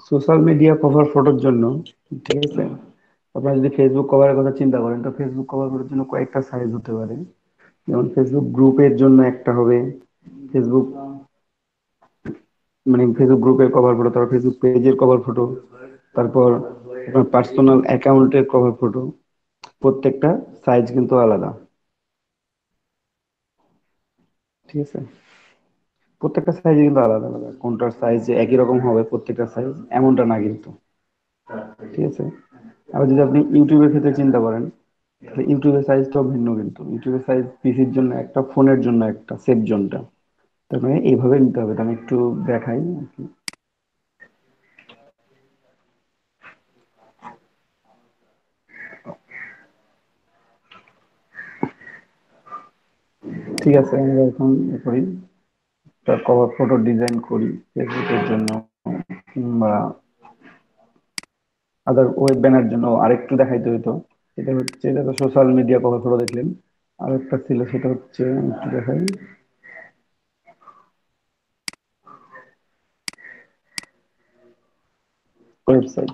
Social media cover ফটোর জন্য, ঠিক আছে, আপনারা যদি ফেসবুক কভারের কথা চিন্তা করেন, তো ফেসবুক কভার ফটোর জন্য কয়েকটা সাইজ হতে পারে। যেমন ফেসবুক গ্রুপের জন্য একটা হবে, ফেসবুক মানে ফেসবুক গ্রুপের কভার ফটো, তারপর ফেসবুক পেজের কভার ফটো, তারপর আপনার পার্সোনাল অ্যাকাউন্টের কভার ফটো। প্রত্যেকটা সাইজ কিন্তু আলাদা, ঠিক আছে। প্রত্যেকটা সাইজ কিন্তু আলাদা আলাদা, কোনটার সাইজ যে একই রকম হবে প্রত্যেকটা সাইজ এমনটা না কিন্তু, ঠিক আছে। আবার যদি আপনি ইউটিউবের ক্ষেত্রে চিন্তা করেন, তাহলে ইউটিউবের সাইজটাও ভিন্ন, কিন্তু ইউটিউবের সাইজ পিসির জন্য একটা, ফোনের জন্য একটা, সেফ জোনটা। তার মানে এইভাবে নিতে হবে। তো আমি একটু দেখাই আর কি। ঠিক আছে, আমরা এখন করি, তার কভার ফটো ডিজাইন করি ফেসবুকের জন্য, কিংবা আদার ওয়েব ব্যানার জন্য। আরেকটু দেখাইতে হইতো, এটা হচ্ছে, এটা তো সোশ্যাল মিডিয়া কভার ফটো দেখলেন। আরেকটা ছিল, সেটা হচ্ছে, একটু দেখাই, ওয়েবসাইট।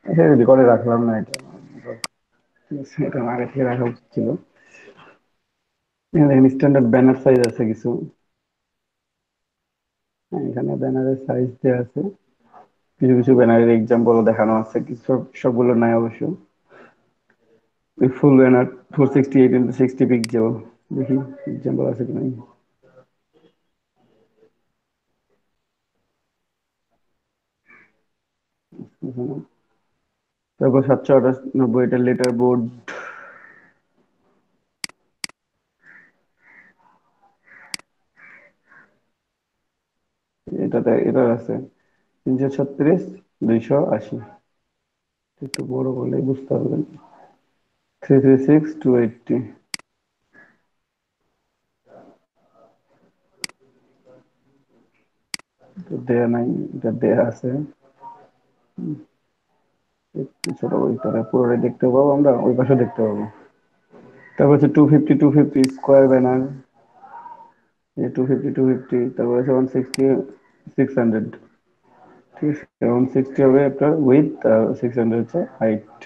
এটা রেকর্ডে রাখলাম না, এটা ঠিক আছে, এটা আগে থেকে রাখা উচিত ছিল। এখানে স্ট্যান্ডার্ড ব্যানার সাইজ আছে কিছু। হ্যাঁ, এখানে ব্যানারের সাইজ দেওয়া আছে, কিছু কিছু ব্যানারের এক্সাম্পল দেখানো আছে, কিছু সবগুলো নাই অবশ্য। ওই ফুল ব্যানার 468 × 60 পিক্সেল, দেখি এক্সাম্পল আছে কি নাই। এখানে তারপর 798, এটা লেটার বোর্ড। এটা আছে 336, 280, একটু বড় বলে বুঝতে পারবেন। 336, 280, এটা দেয়া নাই, এটা দেয়া আছে। একটু ছোট বই, তাহলে পুরোটাই দেখতে পাবো, আমরা ওই পাশে দেখতে পাবো। তারপর হচ্ছে 250, 250 স্কোয়ার ব্যানার, 250, 250, তারপর হচ্ছে 160, 600, ঠিক আছে। 160 হবে আপনার উইথ, 600 হচ্ছে হাইট।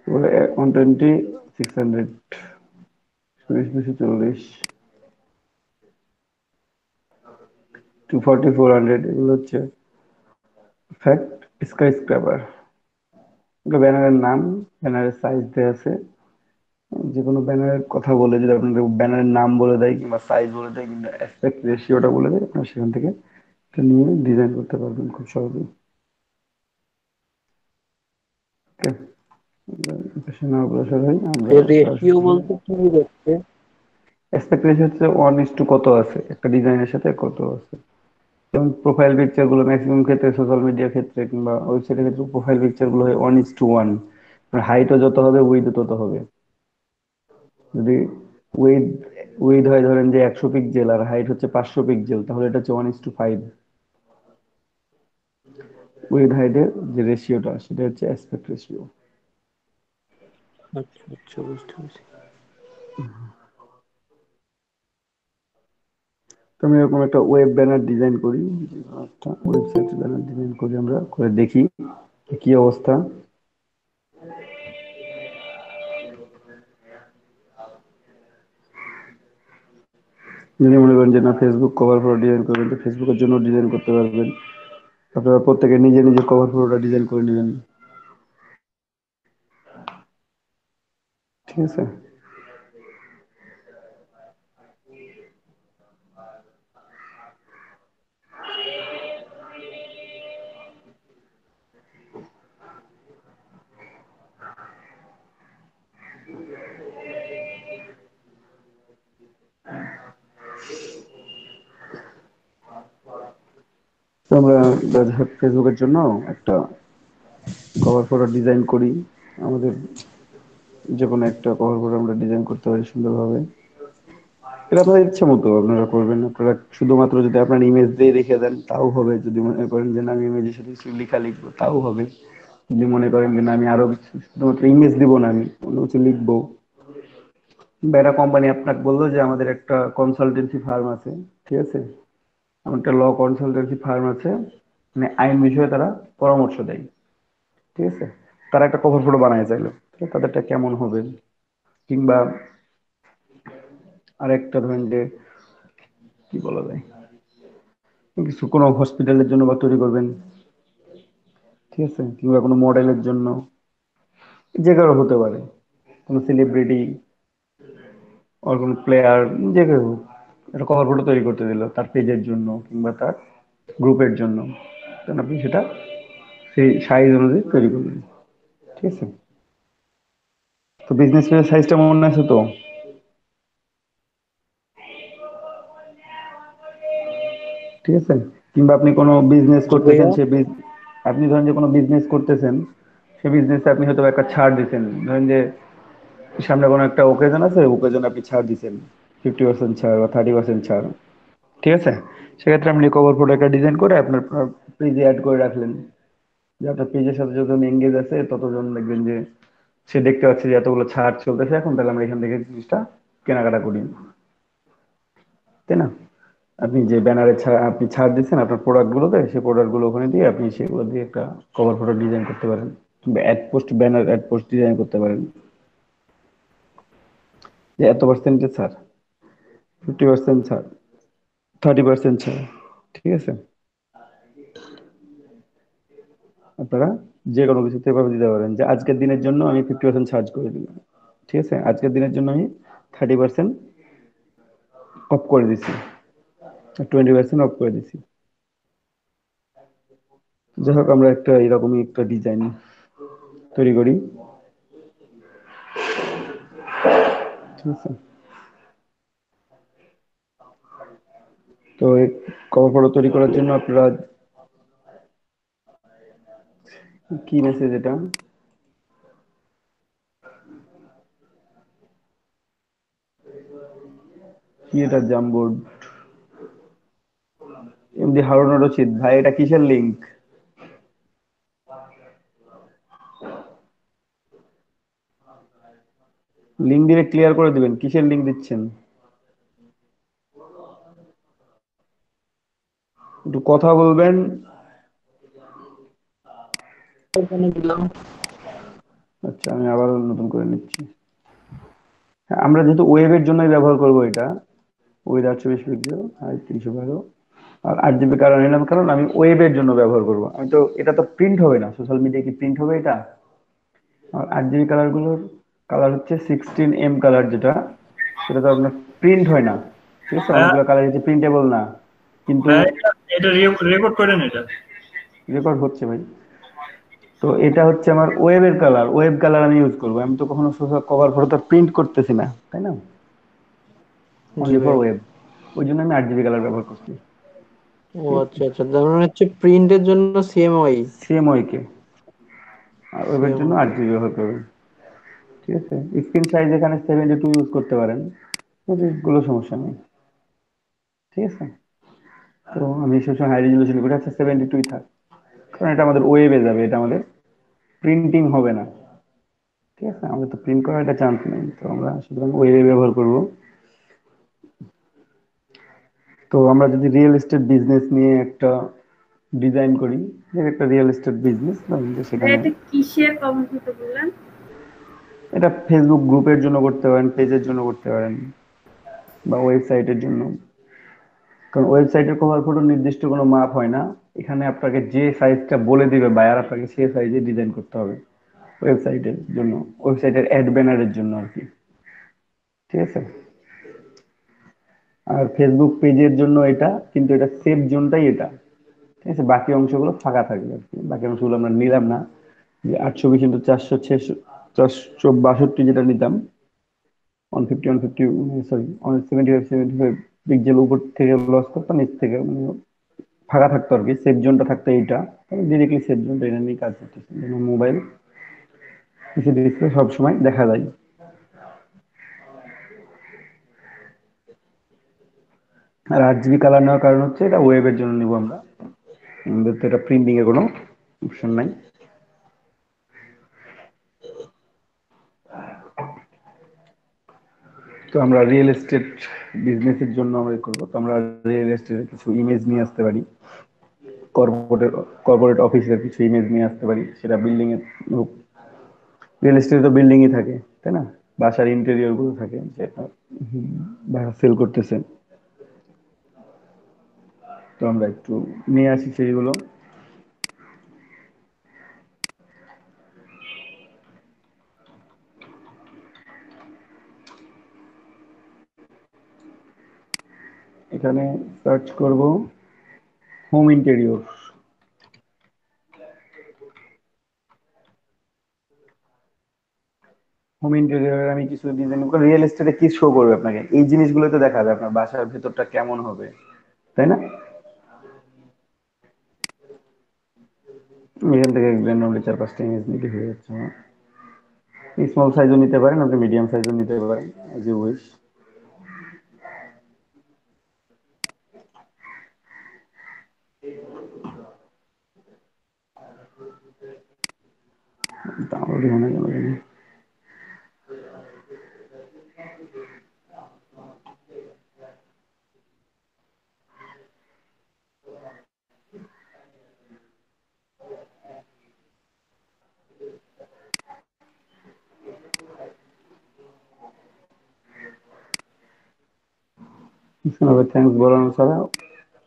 বলে 120, 600, 20, 240, 240, 400, এগুলো হচ্ছে ফ্যাক্ট স্কাই স্ক্র্যাপার। ব্যানারের নাম, ব্যানারের সাইজ দেওয়া আছে। যে কোনো ব্যানারের কথা বলে, যদি আপনাদের ব্যানারের নাম বলে দেয়, কিংবা সাইজ বলে দেয়, কিংবা অ্যাসপেক্ট রেশিওটা বলে দেয়, আপনারা সেখান থেকে এটা নিয়ে ডিজাইন করতে পারবেন খুব সহজেই। ওকে, পাশে না অগ্রসর হই, আমরা রেশিও সরাসরি বলতে কি বোঝাচ্ছে? অ্যাসপেক্ট রেশিও হচ্ছে 1:, কত আছে একটা ডিজাইনের সাথে কত আছে। যেমন প্রোফাইল পিকচার গুলো ম্যাক্সিমাম ক্ষেত্রে, সোশ্যাল মিডিয়া ক্ষেত্রে কিংবা ওয়েবসাইটের ক্ষেত্রে, প্রোফাইল পিকচার গুলো হয় 1:1। হাইটও যত হবে, উইডও তত হবে। যদি উইড উইড হয় ধরেন যে 100 পিক্সেল, আর হাইট হচ্ছে 500 পিক্সেল, তাহলে এটা হচ্ছে 1:5। উইড হাইটের যে রেশিওটা, সেটা হচ্ছে অ্যাসপেক্ট রেশিও। আচ্ছা আচ্ছা, বুঝতে পারছি। তো আমি এরকম একটা ওয়েব ব্যানার ডিজাইন করি, একটা ওয়েবসাইট ব্যানার ডিজাইন করি, আমরা করে দেখি কি অবস্থা। যদি মনে করেন যে না, ফেসবুক কভার ফটো ডিজাইন করবেন, তো ফেসবুকের জন্য ডিজাইন করতে পারবেন। আপনারা প্রত্যেকে নিজে নিজে কভার ফটোটা ডিজাইন করে নেবেন, ঠিক আছে। তো আমরা ফেসবুকের জন্য একটা কভার ফটো ডিজাইন করি। আমাদের যে কোনো একটা কভার ফটো আমরা ডিজাইন করতে পারি সুন্দরভাবে। এটা আপনাদের ইচ্ছা মতো আপনারা করবেন। আপনারা শুধুমাত্র যদি আপনার ইমেজ দিয়ে রেখে দেন তাও হবে, যদি মনে করেন যে না, আমি ইমেজের সাথে কিছু লেখা লিখবো তাও হবে, যদি মনে করেন যে না, আমি আরো কিছু শুধুমাত্র ইমেজ দিব না, আমি অন্য কিছু লিখবো, বা একটা কোম্পানি আপনাকে বললো যে আমাদের একটা কনসালটেন্সি ফার্ম আছে, ঠিক আছে, আমার একটা ল কনসালটেন্সি ফার্ম আছে, মানে আইন বিষয়ে তারা পরামর্শ দেয়, ঠিক আছে, তারা একটা কভার ফটো বানায় চাইলো, ঠিক আছে, তাদেরটা কেমন হবে, কিংবা আরেকটা ধরেন যে কি বলা যায়, কিছু কোনো হসপিটালের জন্য বা তৈরি করবেন, ঠিক আছে, কিংবা কোনো মডেলের জন্য, যে কারো হতে পারে, কোনো সেলিব্রিটি আর কোনো প্লেয়ার, যে কেউ একটা কভার ফটো তৈরি করতে দিল তার পেজের জন্য কিংবা তার গ্রুপের জন্য, তখন আপনি সেটা সেই সাইজ অনুযায়ী তৈরি করবেন, ঠিক আছে। তো বিজনেস পেজের সাইজটা মনে আছে তো? ঠিক আছে। কিংবা আপনি কোনো বিজনেস জি করতেছেন, ভাইয়া। আপনি ধরেন যে কোনো বিজনেস করতেছেন, সেই বিজনেসে আপনি হয়তো একটা ছাড় দিচ্ছেন, ধরেন যে সামনে কোনো একটা ওকেজন আছে, ওকেজনে আপনি ছাড় দিচ্ছেন, 50% ছাড় বা 30% ছাড়, ঠিক আছে। সেক্ষেত্রে আপনি কভার ফটো একটা ডিজাইন করে আপনার পেজে অ্যাড করে রাখলেন, যে আপনার পেজের সাথে যতজন এঙ্গেজ আছে ততজন দেখবেন যে সে দেখতে পাচ্ছে যে এতগুলো ছাড় চলতেছে এখন, তাহলে আমরা এখান থেকে জিনিসটা কেনাকাটা করি, তাই না? আপনি যে ব্যানারে ছাড় আপনি ছাড় দিচ্ছেন আপনার প্রোডাক্ট গুলোতে, সেই প্রোডাক্ট গুলো ওখানে দিয়ে আপনি সেগুলো দিয়ে একটা কভার ফটো ডিজাইন করতে পারেন, কিংবা ad post, banner ad post design করতে পারেন, যে এত পার্সেন্টেজ ছাড়, 50% ছাড়, 30% ছাড়, ঠিক আছে। আপনারা যে কোনো কিছুতে এভাবে দিতে পারেন যে আজকের দিনের জন্য আমি 50% ছাড় করে দিলাম, ঠিক আছে, আজকের দিনের জন্য আমি 30% অফ করে দিচ্ছি, 20% অফ করে দিচ্ছি। যাই হোক, আমরা একটা এরকমই একটা ডিজাইন তৈরি করি, ঠিক আছে। তো এই কভার ফটো তৈরি করার জন্য আপনারা কি মেসেজ এটা, কি এটা জামবোর্ড, এমডি হারুন রশিদ ভাই, এটা কিসের লিংক? লিংক দিলে ক্লিয়ার করে দিবেন, কিসের লিংক দিচ্ছেন, একটু কথা বলবেন। ওখানে দিলাম। আচ্ছা, আমি আবার নতুন করে নিচ্ছি। হ্যাঁ, আমরা যেহেতু ওয়েবের জন্যই ব্যবহার করব এটা, ওয়েব 820 পিক্সেল আর 312, আর 8 জিবি কারণ নিলাম, কারণ আমি ওয়েবের জন্য ব্যবহার করব, আমি তো এটা তো প্রিন্ট হবে না, সোশ্যাল মিডিয়ায় কি প্রিন্ট হবে এটা? আর 8 জিবি কালার গুলোর কালার হচ্ছে 16M কালার, যেটা সেটা তো আপনার প্রিন্ট হয় না, ঠিক আছে, ভাইয়া অনেকগুলো কালার হচ্ছে প্রিন্টেবল না, কিন্তু ভাইয়া এটা রেকর্ড করেন এটা। রেকর্ড হচ্ছে ভাই। তো এটা হচ্ছে আমার ওয়েবের কালার, ওয়েব কালার আমি ইউজ করবো, আমি তো কখনো সোশ্যাল কভার ফটো তো প্রিন্ট করতেছি না, তাই না, জি অনলি ফর ভাইয়া। ওয়েব, ওই জন্য আমি 8 জিবি কালার ব্যবহার করছি, ও ঠিক আছে। আচ্ছা আচ্ছা, তার মানে হচ্ছে প্রিন্টের জন্য সিএমওয়াই। সেম ওইকে, আর ওয়েবের জন্য সিএমওয়াই। 8 জিবি ব্যবহার করবেন, ঠিক আছে। স্ক্রিন সাইজ এখানে 72 ইউজ করতে পারেন, গুলো সমস্যা নেই, ঠিক আছে। তো আমি সবসময় হাই রেজলিউশন করে, আচ্ছা 72 থাক, কারণ এটা আমাদের ওয়েবে যাবে, এটা আমাদের প্রিন্টিং হবে না, ঠিক আছে, আমাদের তো প্রিন্ট করার একটা চান্স নেই, তো আমরা সুতরাং ওয়েবে ব্যবহার করব। তো আমরা যদি রিয়েল এস্টেট বিজনেস নিয়ে একটা ডিজাইন করি, যে একটা রিয়েল এস্টেট বিজনেস, সেখানে এটা কিসের কমিউনিটি বললেন? এটা ফেসবুক গ্রুপের জন্য করতে পারেন, পেজের জন্য করতে পারেন, বা ওয়েবসাইটের জন্য, কারণ ওয়েবসাইটের কভার ফটো নির্দিষ্ট কোনো মাপ হয় না, এখানে আপনাকে যে সাইজটা বলে দিবে বায়ার, আপনাকে সেই সাইজে ডিজাইন করতে হবে ওয়েবসাইটের জন্য, ওয়েবসাইটের অ্যাড ব্যানারের জন্য আর কি, ঠিক আছে। আর ফেসবুক পেজের জন্য এটা, কিন্তু এটা সেফ জোনটাই এটা, ঠিক আছে, বাকি অংশগুলো ফাঁকা থাকবে আর কি, বাকি অংশগুলো আমরা নিলাম না, যে 820x462 যেটা নিতাম, 150 সরি 75 পিক্সেল উপর থেকে লস করতাম, নিচ থেকে মানে ফাঁকা থাকতো আর কি, সেফ জোনটা থাকতো এইটা, ডিরেক্টলি সেফ জোনটা এটা নিয়ে কাজ করতেছি, যেন মোবাইল পিসি ডিসপ্লে সবসময় দেখা যায়। আর 8 জিবি কালার নেওয়ার কারণ হচ্ছে এটা ওয়েবের জন্য নিব আমরা, আমাদের তো এটা প্রিন্টিং এর কোনো অপশন নাই। তো আমরা রিয়েল এস্টেট বিজনেসের জন্য আমরা করব, তো আমরা রিয়েল এস্টেটের কিছু ইমেজ নিয়ে আসতে পারি, কর্পোরেট কর্পোরেট অফিসের কিছু ইমেজ নিয়ে আসতে পারি, সেটা বিল্ডিং এর হোক। রিয়েল এস্টেটে তো বিল্ডিংই থাকে, তাই না? বাসার ইন্টেরিয়র গুলো থাকে, যে বাসা সেল করতেছে। তো আমরা একটু নিয়ে আসি সেইগুলো। এখানে সার্চ করব হোম ইন্টেরিয়র। হোম ইন্টেরিয়র আমি কিছু ডিজাইন, রিয়েল এস্টেটে কি শো করবে আপনাকে, এই জিনিসগুলো তো দেখাবে আপনার বাসার ভেতরটা কেমন হবে, তাই না? এখান থেকে র্যান্ডমলি 4-5টা ইমেজ নিতে হয়ে যাচ্ছে আমার। স্মল সাইজও নিতে পারেন আপনি, মিডিয়াম সাইজও নিতে পারেন, এজ ইউ উইশ। ডাউনলোড মনে হয় থ্যাঙ্কস বলানো ছাড়া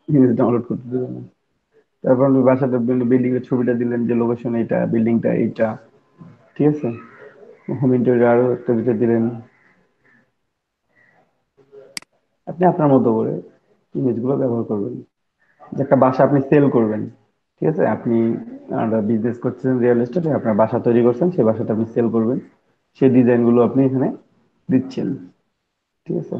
জিনিস ডাউনলোড করতে দেবে না। তারপর আপনি বাসাতে বিল্ডিং এর ছবিটা দিলেন, যে লোকেশন এইটা, বিল্ডিংটা এইটা, ঠিক আছে। হোম ইন্টেরিয়র আরো একটা দুটো দিলেন, আপনি আপনার মতো করে ইমেজগুলো ব্যবহার করবেন। যে একটা বাসা আপনি সেল করবেন, ঠিক আছে, আপনি বিজনেস করছেন রিয়েল এস্টেটে, আপনার বাসা তৈরি করছেন, সেই বাসাটা আপনি সেল করবেন, সেই ডিজাইন গুলো আপনি এখানে দিচ্ছেন, ঠিক আছে।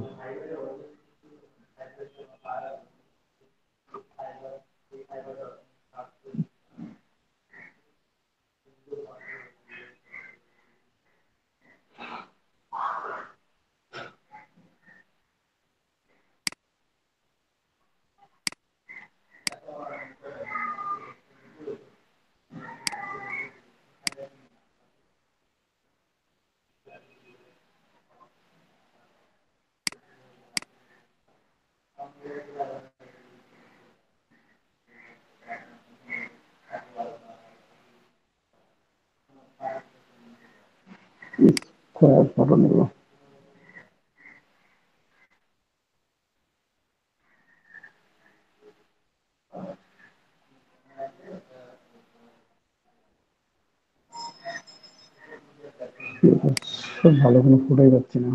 ফটো নেব। খুব ভালো কোনো ফটোই পাচ্ছি না।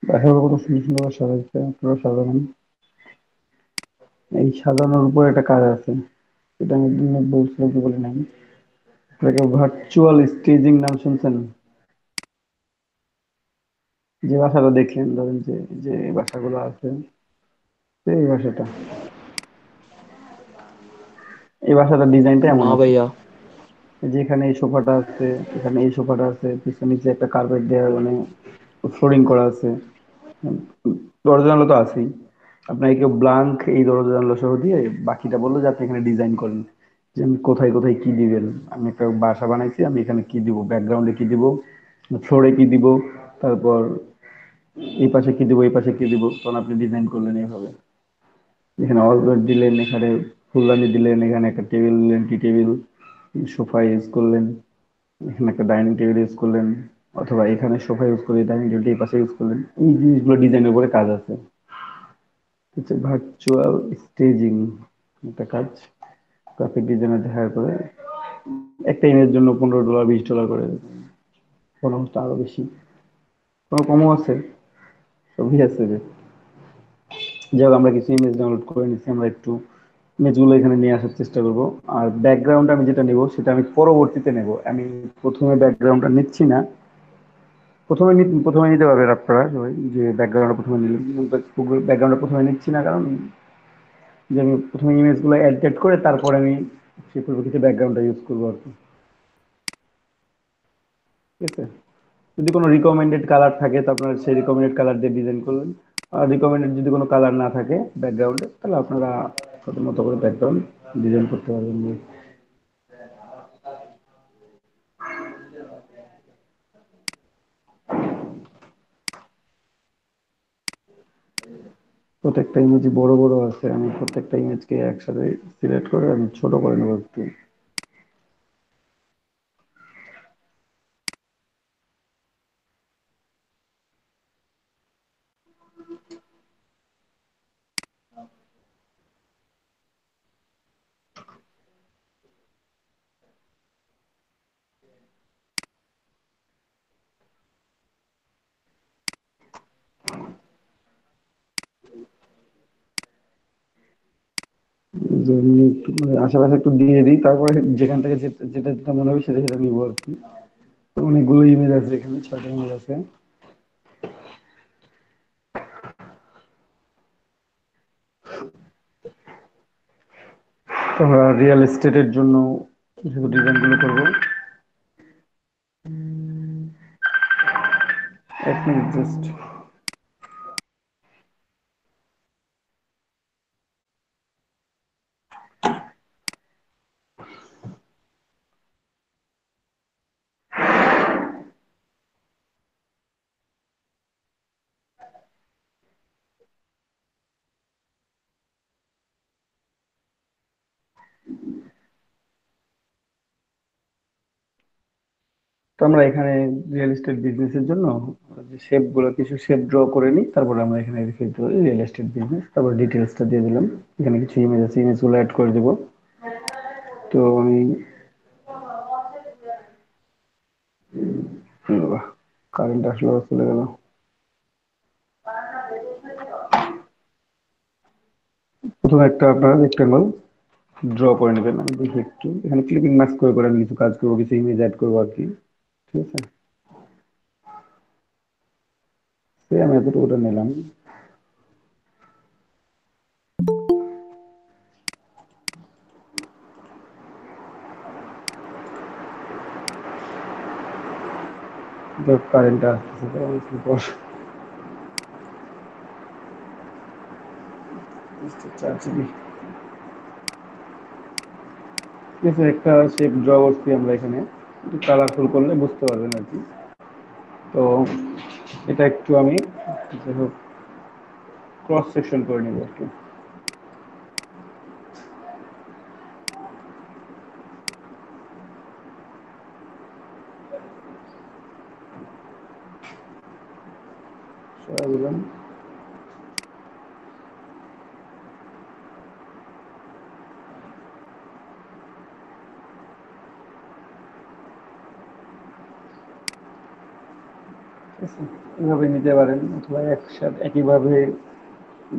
বাসাগুলো কত সুন্দর সুন্দর করে সাজাচ্ছে, আপনারা সাজাবেন। এই সাজানোর উপর একটা কাজ আছে, এটা আমি একদিন বলছিল, কি বলে নাই, এটাকে ভার্চুয়াল স্টেজিং নাম শুনছেন? যে বাসাটা দেখলেন, ধরেন যে যে এই বাসাগুলো আছে, তো এই বাসাটার ডিজাইনটা এমন না আছে, ভাইয়া। যে এখানে এই সোফাটা আছে, এখানে এই সোফাটা আছে, পিছনে নিচে একটা কার্পেট দেওয়া, মানে ফ্লোরিং করা আছে, দরজা জানালা তো আছেই। আপনাকে কেউ ব্লাঙ্ক এই দরজা জানালা সহ দিয়ে বাকিটা বললো যে আপনি এখানে ডিজাইন করেন, যে আমি কোথায় কোথায় কি দিবেন। আমি একটা বাসা বানাইছি, আমি এখানে কি দিব, ব্যাকগ্রাউন্ডে কি দিব, ফ্লোরে কি দিব, তারপর এই পাশে কি দিব, এই পাশে কি দিব, তখন আপনি ডিজাইন করলেন এইভাবে। এখানে অলবেড দিলেন, এখানে ফুলদানি দিলেন, এখানে একটা টেবিল দিলেন, টি টেবিল, সোফা ইউজ করলেন, এখানে একটা ডাইনিং টেবিল ইউজ করলেন, অথবা এখানে সোফা ইউজ করে ডাইনিং টেবিলটা এই পাশে ইউজ করলেন। এই জিনিসগুলো ডিজাইনের উপরে কাজ আছে। হচ্ছে ভার্চুয়াল স্টেজিং একটা কাজ, গ্রাফিক ডিজাইনার হায়ার করে একটা ইমেজের জন্য $15 $20 করে, কোনো হচ্ছে আরো বেশি, কোনো কমও আছে, সবই আছে রে। যাই হোক, আমরা কিছু ইমেজ ডাউনলোড করে নিচ্ছি, আমরা একটু ইমেজগুলো এখানে নিয়ে আসার চেষ্টা করব। আর ব্যাকগ্রাউন্ড আমি যেটা নেব সেটা আমি পরবর্তীতে নেব, আমি প্রথমে ব্যাকগ্রাউন্ডটা নিচ্ছি না। প্রথমে নিতে পারবেন আপনারা সবাই, যে ব্যাকগ্রাউন্ডটা প্রথমে নিলেন। ব্যাকগ্রাউন্ডটা প্রথমে নিচ্ছি না, কারণ যে আমি প্রথমে ইমেজগুলো এডিট করে তারপরে আমি সেই পরিপ্রেক্ষিতে ব্যাকগ্রাউন্ডটা ইউজ করবো আর কি। ঠিক আছে, যদি কোনো রিকমেন্ডেড কালার থাকে তো আপনারা সেই রিকমেন্ডেড কালার দিয়ে ডিজাইন করবেন। আর রিকমেন্ডেড যদি কোনো কালার না থাকে ব্যাকগ্রাউন্ডে, তাহলে আপনারা আপনাদের মতো করে ব্যাকগ্রাউন্ড ডিজাইন করতে পারবেন। প্রত্যেকটা ইমেজ বড় বড় আছে, আমি প্রত্যেকটা ইমেজকে একসাথে সিলেক্ট করে আমি ছোট করে নেবো একটু। যে আমি একটু মানে আশেপাশে একটু দিয়ে দিই, তারপরে যেখান থেকে যেটা যেটা যেটা মনে হবে সেটা সেটা নিবো আর কি। তো অনেকগুলো ইমেজ আছে, এখানে 6টা ইমেজ আছে। তো আমরা রিয়েল এস্টেটের জন্য শুধু ডিজাইন গুলো করবো। 1 মিনিট জাস্ট। তো আমরা এখানে রিয়েল এস্টেট বিজনেসের জন্য যে শেপ গুলো, কিছু শেপ ড্র করে নিই, তারপরে আমরা এখানে রেখে দিতে পারি রিয়েল এস্টেট বিজনেস। তারপর ডিটেলসটা দিয়ে দিলাম, এখানে কিছু ইমেজ আছে, ইমেজ গুলো অ্যাড করে দেবো। তো আমি কারেন্ট আসলো, চলে গেল। প্রথমে একটা আপনারা রেক্টেঙ্গল ড্র করে নেবেন। আমি দেখি একটু, এখানে ক্লিপিং মাস্ক করে করে আমি কিছু কাজ করবো, কিছু ইমেজ অ্যাড করবো আর কি। ঠিক আছে, সে আমি এতটুকুটা নিলাম। কারেন্টটা আসতেছে তো অনেকক্ষণ পর। চার্জ ঠিক আছে, একটা শেপ ড্র করছি আমরা এখানে, একটু কালারফুল করলে বুঝতে পারবেন আর কি। তো এটা একটু আমি যাই হোক ক্রস সেকশন করে নেবো আর কি। সরাই দিলাম। ঠিক আছে, এভাবে নিতে পারেন, অথবা একসাথে একইভাবে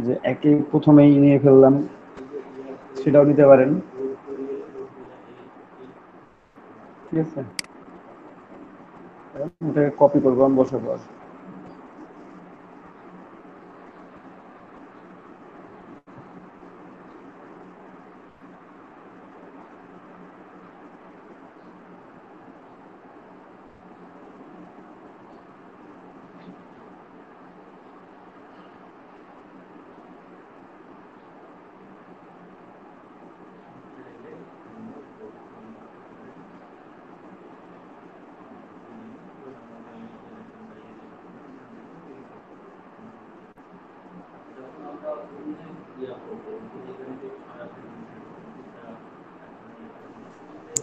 যে একই প্রথমেই নিয়ে ফেললাম সেটাও নিতে পারেন। ঠিক আছে, ওটাকে কপি করবো আমি বসার পর।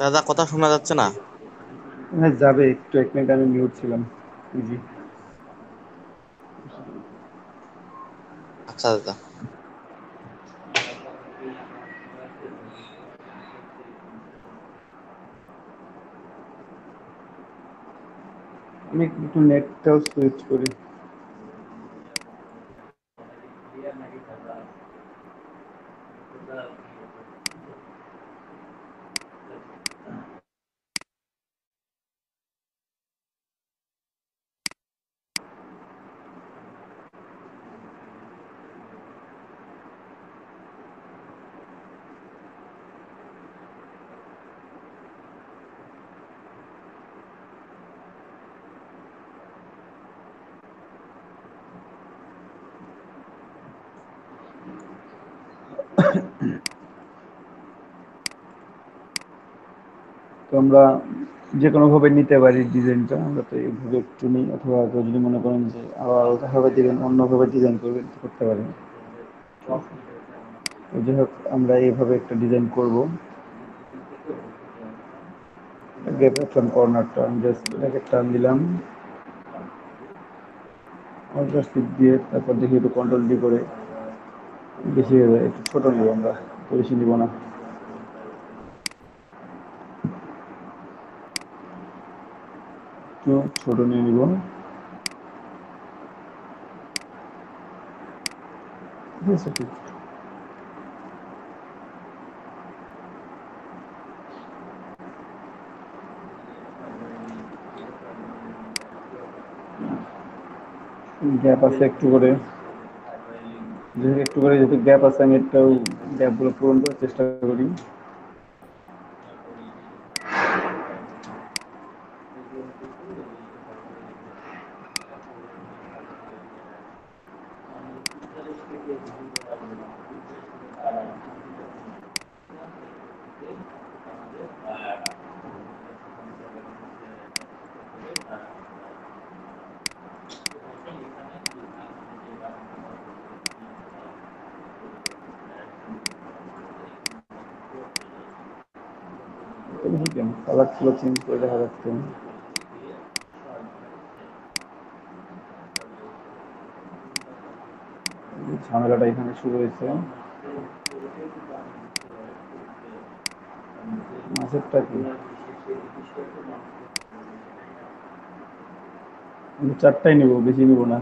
দাদা কথা শোনা যাচ্ছে না। হ্যাঁ যাবে, একটু 1 মিনিট আমি মিউট ছিলাম। জি, আচ্ছা দাদা। আমি একটু নেটটাও সুইচ করি। তো আমরা যে কোনো ভাবে নিতে পারি ডিজাইনটা, আমরা তো এইভাবে একটু নিই, অথবা কেউ যদি মনে করেন যে আবার আলাদাভাবে দিবেন, অন্যভাবে ডিজাইন করবেন, করতে পারেন। তো যাই হোক, আমরা এইভাবে একটা ডিজাইন করব। গ্যাপ অপশন কর্নারটা আমি জাস্ট এটাকে টান দিলাম, অল্টার শিফট দিয়ে, তারপর দেখি একটু কন্ট্রোল ডি করে, বেশি হয়ে যায়, একটু ছোট নিব আমরা, তো বেশি নিব না। একটু ছোট নিয়ে নিব। ঠিক। গ্যাপ আছে একটু করে, যেহেতু একটু করে যেহেতু গ্যাপ আছে, আমি একটাও গ্যাপগুলো পূরণ করার চেষ্টা করি। কালারগুলো চেঞ্জ করে দেখা যাচ্ছে। ঝামেলাটা এখানে শুরু হয়েছে। মাছেরটা কি, আমি 4টাই নিব, বেশি নিব না।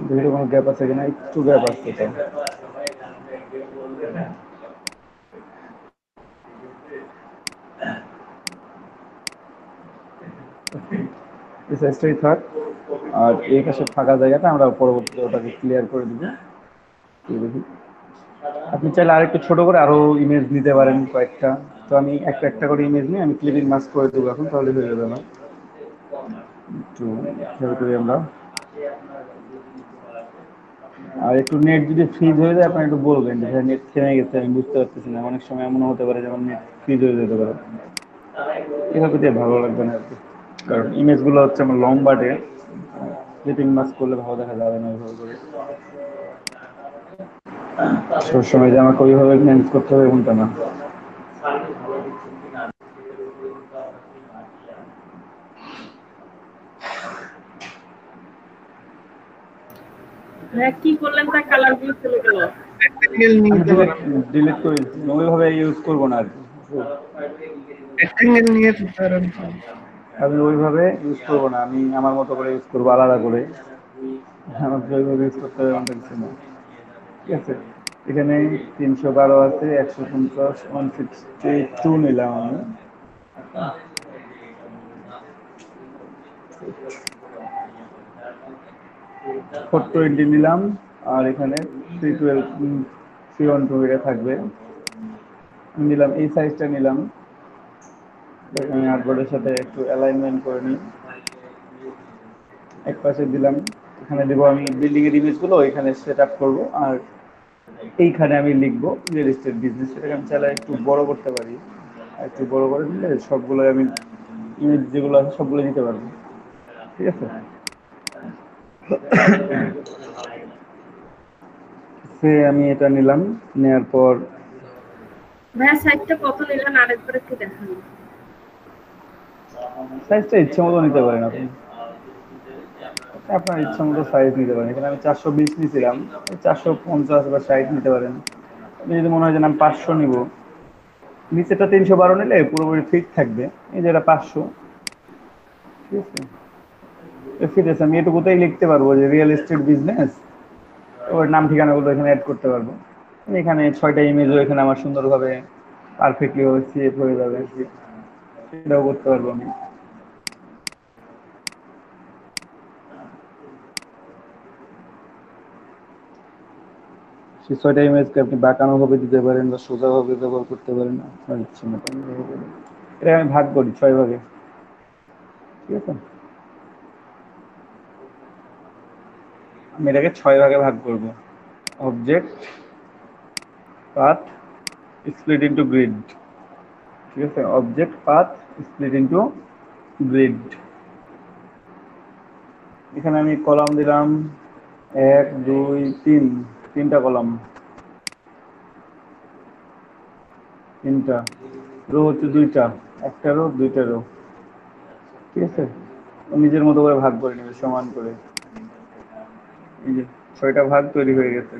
দেখি কোনো গ্যাপ আছে কিনা, একটু গ্যাপ আছে তো। এই সাইজটাই থাক, আর এই পাশে ফাঁকা জায়গাটা আমরা পরবর্তীতে ওটাকে ক্লিয়ার করে দিব। দেখি, আপনি চাইলে আরেকটু ছোট করে আরো ইমেজ নিতে পারেন কয়েকটা। তো আমি একটা একটা করে ইমেজ নিয়ে আমি ক্লিপিং মাস্ক করে দেবো এখন, তাহলে হয়ে যাবে না। একটু খেয়াল করি আমরা। আর একটু নেট যদি ফ্রিজ হয়ে যায়, আপনি একটু বলবেন যে নেট থেমে গেছে, আমি বুঝতে পারতেছি না। অনেক সময় এমন হতে পারে যেমন নেট ফ্রিজ হয়ে যেতে পারে, এভাবে দিয়ে ভালো লাগবে না আর কি। কারণ ইমেজগুলো হচ্ছে আমার লম্বাটে, ক্লিপিং মাস্ক করলে ভালো দেখা যাবে না ওইভাবে করে। সবসময় যে আমাকে ওইভাবে ম্যানেজ করতে হবে এমনটা না। ভাইয়া কি করলেন, তার কালার গুলো চলে গেল। রেক্টেঙ্গেল নিয়ে নিতে পারেন। ডিলিট করে দিচ্ছি, ওইভাবে ইউজ করবো না আর কি। রেক্টেঙ্গেল নিয়ে নিতে পারেন। আমি ওইভাবে ইউজ করবো না, আমি আমার মতো করে ইউজ করবো, আলাদা করে। আমাকে ওইভাবে ইউজ করতে হবে এমনটা কিছু না। ঠিক আছে, এখানে 312 আছে, 150, 162 নিলাম আমি। 420 নিলাম, আর এখানে 312, 312 এটা থাকবে। নিলাম এই সাইজটা নিলাম। আমি আর্টবোর্ডের সাথে একটু অ্যালাইনমেন্ট করে নিই। এক পাশে দিলাম, এখানে দেবো আমি বিল্ডিং এর ইমেজ গুলো, এখানে সেট আপ করবো। আর এইখানে আমি লিখবো রিয়েল এস্টেট বিজনেস, সেটাকে আমি চাইলে একটু বড় করতে পারি। একটু বড় করে দিলে সবগুলো আমি ইমেজ যেগুলো আছে সবগুলো নিতে পারবো। ঠিক আছে, সে আমি এটা নিলাম। নেওয়ার পর ভাইয়া সাইজটা কত নিলেন আরেকবার একটু দেখান। সাইজটা ইচ্ছে মতো নিতে পারেন আপনি, আপনার ইচ্ছা মতো সাইজ নিতে পারেন। এখানে আমি 420 নিয়েছিলাম, 450 বা 60 নিতে পারেন। আপনি যদি মনে হয় যে আমি 500 নিব, নিচেটা 312 নিলে পুরোপুরি ফিট থাকবে। এই যে এটা 500, ঠিক আছে, ফিট আছে। আমি এটুকুতেই লিখতে পারবো যে রিয়েল এস্টেট বিজনেস, ওর নাম ঠিকানাগুলো এখানে অ্যাড করতে পারবো। এখানে 6টা ইমেজও এখানে আমার সুন্দরভাবে পারফেক্টলি সেভ হয়ে যাবে, সেটাও করতে পারবো আমি। সেই 6টা ইমেজকে আপনি বাঁকানো ভাবে দিতে পারেন বা সোজা ভাবে ব্যবহার করতে পারেন, আপনার ইচ্ছে মতো। এটা আমি ভাগ করি 6 ভাগে, ঠিক আছে। আমি এটাকে 6 ভাগে ভাগ করব। Object, path, split into grid, ঠিক আছে। Object, path, split into grid. এখানে আমি কলাম দিলাম 1 2 3, 3টা কলাম, 3টা রো হচ্ছে 2টা, একটা রো 2টা রো, ঠিক আছে। নিজের মতো করে ভাগ করে নেবে সমান করে। এই যে 6টা ভাগ তৈরি হয়ে গেছে,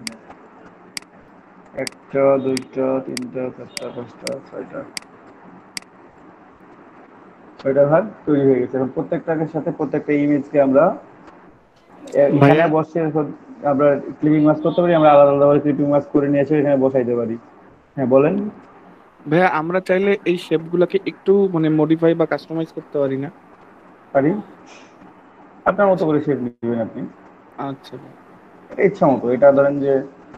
1টা 2টা 3টা 4টা 5টা 6টা, 6টা ভাগ তৈরি হয়ে গেছে। এখন প্রত্যেকটার সাথে প্রত্যেকটা ইমেজকে আমরা এখানে ভাইয়া বসে আমরা ক্লিপিং মাস্ক করতে পারি, আমরা আলাদা আলাদা করে ক্লিপিং মাস্ক করে নিয়ে এসে এখানে বসাইতে পারি। হ্যাঁ বলেন। ভাইয়া আমরা চাইলে এই শেপ গুলাকে একটু মানে মডিফাই বা কাস্টমাইজ করতে পারি না? পারি, আপনার মতো করে শেপ নেবেন আপনি, আচ্ছা ভাই। এটা ইচ্ছা মতো। এটা ধরেন যে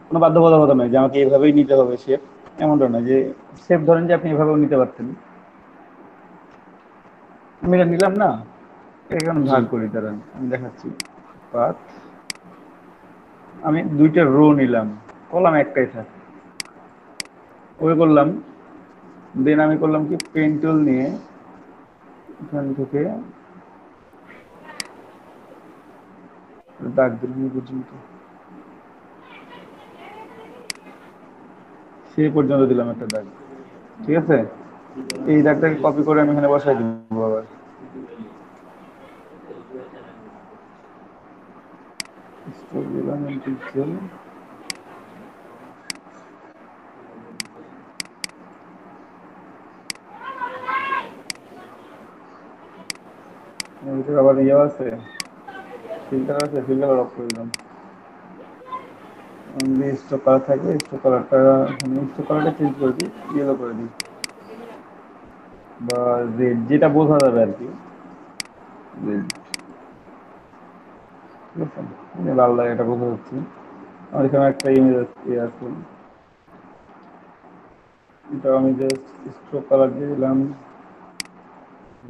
কোনো বাধ্যবাধকতা নয় যে আমাকে এইভাবেই নিতে হবে শেপ, এমনটা নয়। যে শেপ ধরেন যে আপনি এভাবেও নিতে পারতেন। আমি এটা নিলাম না, এখানে জি। ভাগ করি, দাঁড়ান আমি দেখাচ্ছি। পাঁচ, আমি 2টা রো নিলাম, কলাম একটাই থাক, ওই করলাম। দেন আমি করলাম কি, পেন টুল নিয়ে এখান থেকে দাগ দিলাম এই পর্যন্ত, সেই পর্যন্ত দিলাম একটা দাগ, ঠিক আছে। এই দাগটাকে কপি করে আমি এখানে বসাই দিব আবার। স্ট্রোক দিলাম, পিক্সেল, ভিতরে আবার ইয়ে আছে, ফিল্টার আছে, ফিল্টার অফ করে দিলাম। যদি স্ট্রোক কালার থাকে, স্ট্রোক কালারটা এখানে স্ট্রোক কালারটা চেঞ্জ করে দিই, ইয়েলো করে দিই, বা রেড, যেটা বোঝা যাবে আর কি, রেড, ঠিক আছে। লাল লাল এটা বোঝা যাচ্ছে। আমার এখানে একটা ইমেজ আছে, এটা আমি জাস্ট স্ট্রোক কালার দিয়ে দিলাম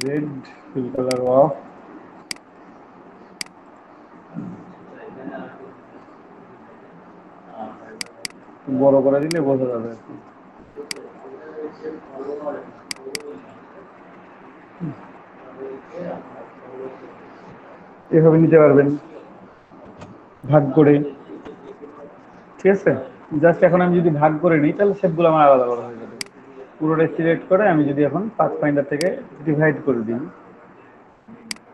রেড, ফিল কালার অফ। বড় করে দিলে বোঝা যাবে আর কি। এভাবে নিতে পারবেন ভাগ করে, ঠিক আছে। জাস্ট এখন আমি যদি ভাগ করে নিই তাহলে শেপগুলো আমার আলাদা আলাদা হয়ে যাবে। পুরোটাই সিলেক্ট করে আমি যদি এখন পাথ ফাইন্ডার থেকে ডিভাইড করে দিই,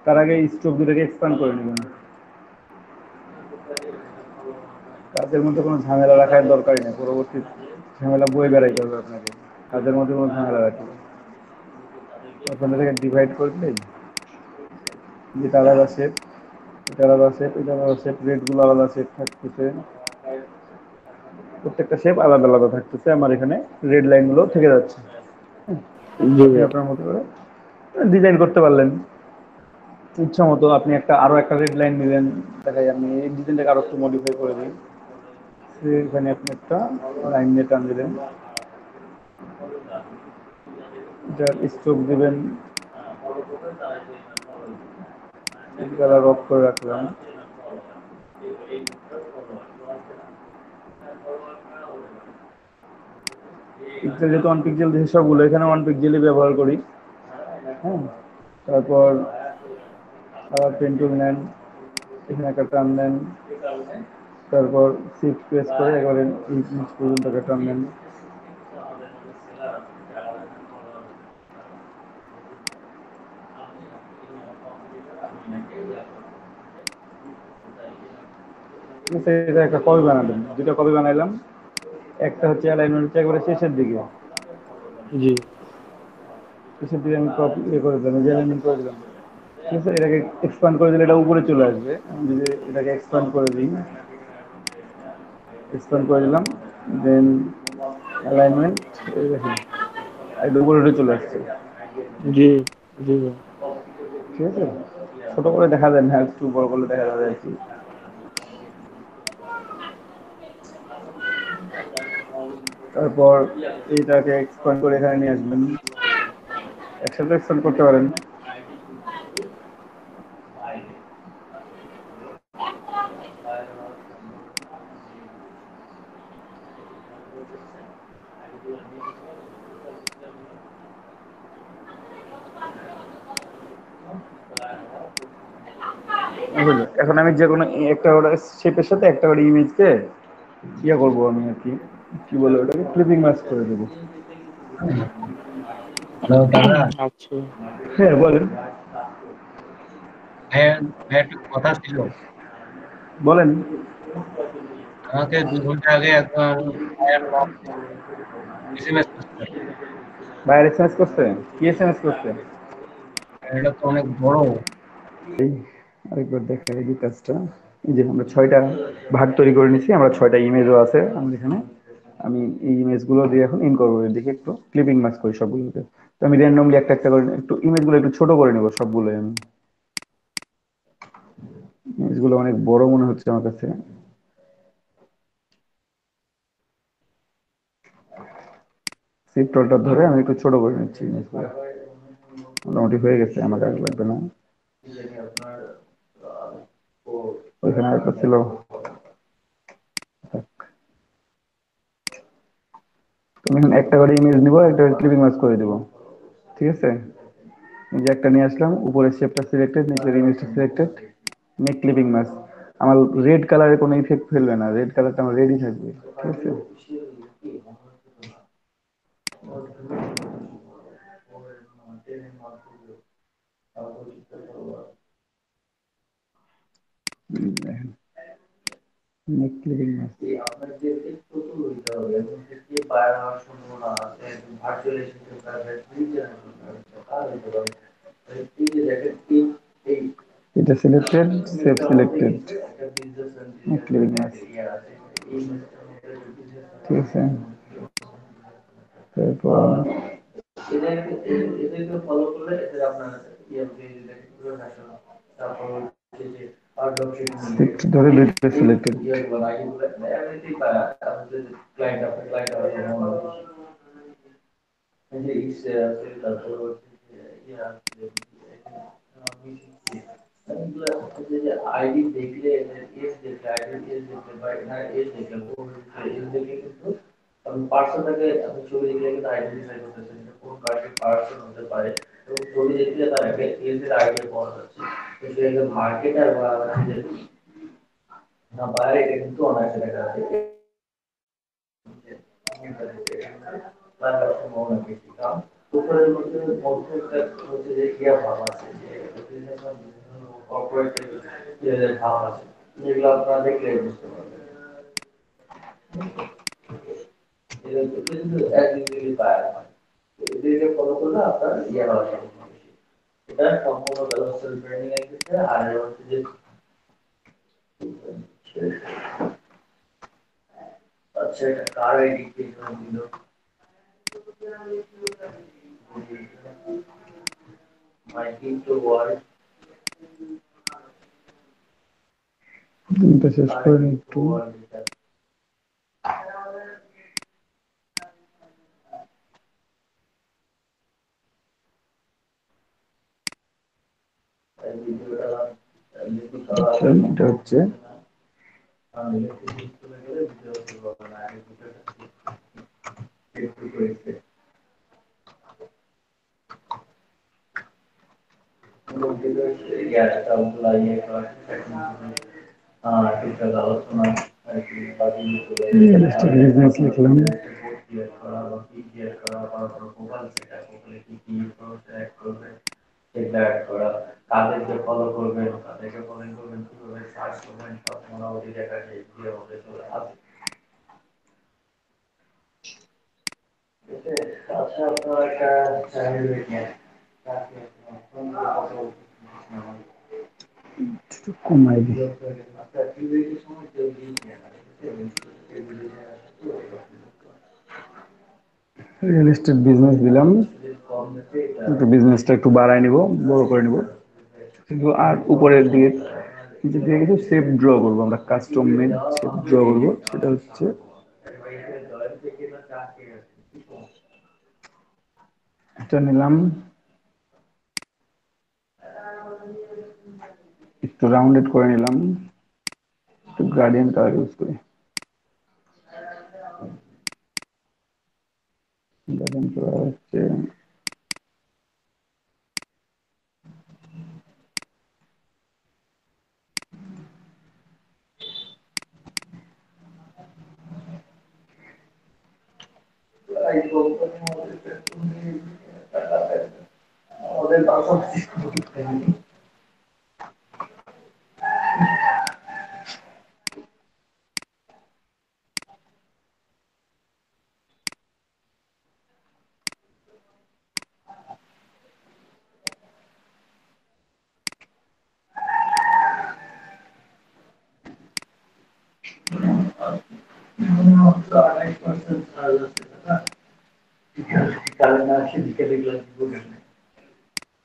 তার আগে স্ট্রোক দুটাকে এক্সপ্যান্ড করে নেবেন। কাজের মধ্যে কোনো ঝামেলা রাখার দরকারই নেই, পরবর্তী ঝামেলা বয়ে বেড়াইতে হবে আপনাকে। কাজের মধ্যে কোনো ঝামেলা রাখবে, ওখান থেকে ডিভাইড করে দিলেই যেটা আলাদা শেপ, এটা আলাদা শেপ, এটা আলাদা শেপ, রেটগুলো আলাদা শেপ থাকতেছে, প্রত্যেকটা শেপ আলাদা আলাদা থাকতেছে। আমার এখানে রেড লাইনগুলো থেকে যাচ্ছে। জি আপনি ভাইয়া। আপনার মতো করে ডিজাইন করতে পারলেন ইচ্ছা মতো। আপনি আরো একটা রেড লাইন নিলেন, দেখাই আমি এই ডিজাইনটাকে আরো একটু মডিফাই করে দিই। এখানে আপনি একটা লাইন নিয়ে টান দিলেন, এটার স্ট্রোক দিবেন, কালার অফ করে রাখলাম। পিক্সেল যেহেতু ওয়ান পিক্সেল দিয়েছে সবগুলো, এখানে ওয়ান পিক্সেলই ব্যবহার করি। হ্যাঁ, তারপর আবার পেন টুল নেন, এখানে একটা টান নেন, তারপর শিফট প্রেস করে একবারে এই নিচ পর্যন্ত একটা টান নেন। ঠিক আছে, এটা একটা কপি বানাবেন, দুটো কপি বানাইলাম। একটা হচ্ছে অ্যালাইনমেন্ট হচ্ছে একবারে শেষের দিকে, জি শেষের দিকে আমি কপি করে দিলাম, যে অ্যালাইনমেন্ট করে দিলাম। ঠিক আছে, এটাকে এক্সপ্যান্ড করে দিলে এটা উপরে চলে আসবে। আমি যদি এটাকে এক্সপ্যান্ড করে দিই, এক্সপ্যান্ড করে দিলাম, দেন অ্যালাইনমেন্ট, এই দেখুন একদম উপরে উঠে চলে আসছে। জি জি ভাই। ঠিক আছে, ছোট করে দেখা যায় না, একটু বড় করলে দেখা যাবে আর কি। তারপর এইটাকে এক্সপ্যান্ড করে এখানে নিয়ে আসবেন, একসাথে এক্সপ্যান্ড করতে পারেন। এখন আমি যে কোনো একটা শেপের সাথে একটা করে ইমেজকে ইয়ে করবো আমি আর কি, কি বলে ওটাকে ক্লিপিং ম্যাচ করে দেবো। হ্যালো দাদা, আচ্ছা হ্যাঁ বলেন। ভাইয়া ভাইয়া একটা কথা ছিল। বলেন। আমাকে 2 ঘন্টা আগে একবার ভাইয়ার লগ এসএমএস করছে। বাইরে এসএমএস করছে? কি এসএমএস করছে? এটা তো অনেক বড়। এই আরেকবার দেখাই এই কাজটা। এই যে আমরা 6টা ভাগ তৈরি করে নিছি, আমরা 6টা ইমেজও আছে আমাদের এখানে। আমি এই ইমেজগুলো দিয়ে এখন ইন করবো, দেখি একটু ক্লিপিং ম্যাচ করি সবগুলোকে। তো আমি র্যান্ডমলি একটা একটা করে একটু ইমেজগুলো একটু ছোট করে নেবো সবগুলো। আমি ইমেজগুলো অনেক বড় মনে হচ্ছে আমার কাছে। শিফট অল্টার ধরে আমি একটু ছোট করে নিচ্ছি ইমেজগুলো। মোটামুটি হয়ে গেছে, আমার কাজ লাগবে না। ওইখানে একটা ছিল। তুমি এখন একটা করে ইমেজ নিবো, একটা ক্লিপিং ম্যাচ করে দেবো। ঠিক আছে, এই যে একটা নিয়ে আসলাম, উপরের শেপটা সিলেক্টেড, নিচের ইমেজটা সিলেক্টেড, মেক ক্লিপিং ম্যাচ। আমার রেড কালারে কোনো ইফেক্ট ফেলবে না, রেড কালারটা আমার রেডি থাকবে। ঠিক আছে, মেক ক্লিপিং ম্যাচ। এটা selected, save selected, make clipping match. ঠিক আছে, তারপর শিফট ধরে দুইটা সিলেক্টেড। এটা শেষ করে নিই একটু। আচ্ছা, এটা হচ্ছে রিয়েলিস্টিক বিজনেস লিখলাম। একটু কমাই দিই। রিয়েল এস্টেট বিজনেস দিলাম, একটু বিজনেসটা একটু বাড়ায় নিব, বড় করে নিব। কিন্তু আর উপরের দিকে নিচের দিকে কিছু শেপ ড্র করবো আমরা, কাস্টম মেড শেপ ড্র করবো। সেটা হচ্ছে এটা নিলাম, একটু রাউন্ডেড করে নিলাম, একটু গ্রাডিয়েন্ট কালার ইউজ করি। গ্রাডিয়েন্ট কালার হচ্ছে